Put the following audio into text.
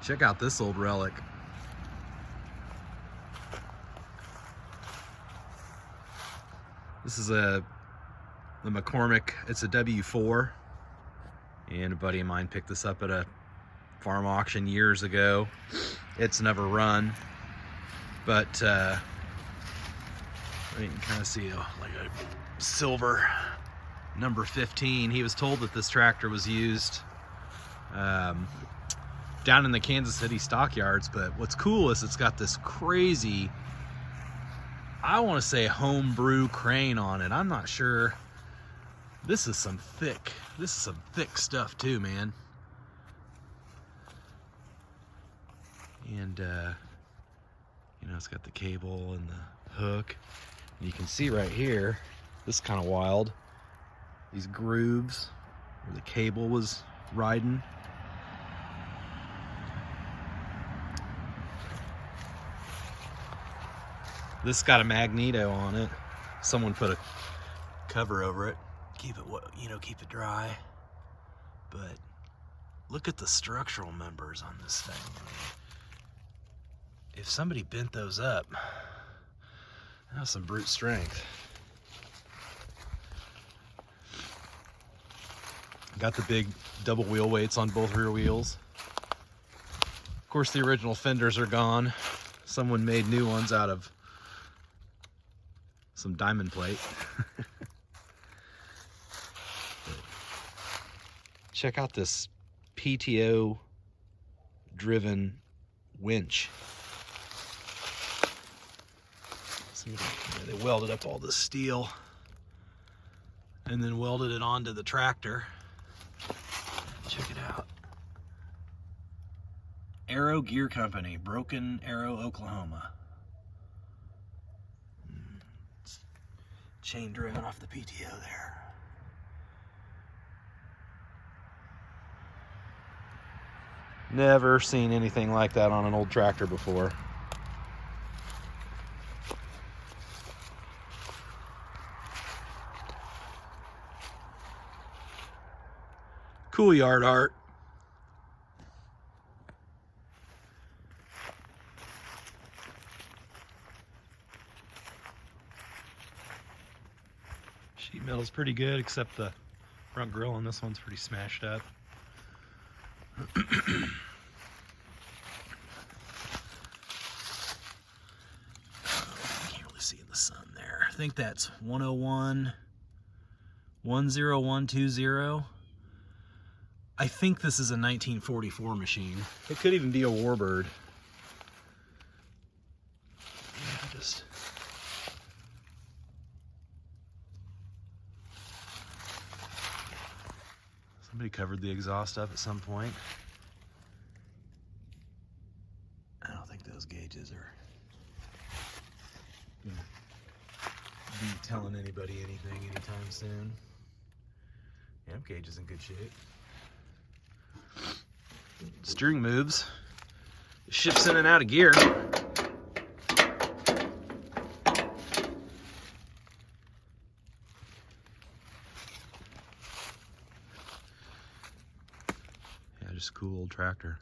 Check out this old relic. This is the McCormick, it's a W4. And a buddy of mine picked this up at a farm auction years ago. It's never run, but you can kind of see like a silver number 15. He was told that this tractor was used down in the Kansas City stockyards, but what's cool is it's got this crazy, I want to say homebrew crane on it. I'm not sure. This is some thick stuff too, man. And you know, it's got the cable and the hook. And you can see right here, this is kind of wild, these grooves where the cable was riding. This got a magneto on it. Someone put a cover over it, keep it, you know, keep it dry. But look at the structural members on this thing. I mean, if somebody bent those up, that's some brute strength. Got the big double wheel weights on both rear wheels. Of course, the original fenders are gone. Someone made new ones out of some diamond plate. Check out this PTO driven winch. They welded up all this steel and then welded it onto the tractor. Check it out. Arrow Gear Company, Broken Arrow, Oklahoma. Chain driven off the PTO there. Never seen anything like that on an old tractor before. Cool yard art. Sheet metal's pretty good, except the front grille on this one's pretty smashed up. You can't really see in the sun there. I think that's 101 10120. I think this is a 1944 machine. It could even be a Warbird. Yeah, just somebody covered the exhaust up at some point. I don't think those gauges are gonna be telling anybody anything anytime soon. Yeah, gauge is in good shape. Steering moves. It shifts in and out of gear. Yeah, just a cool old tractor.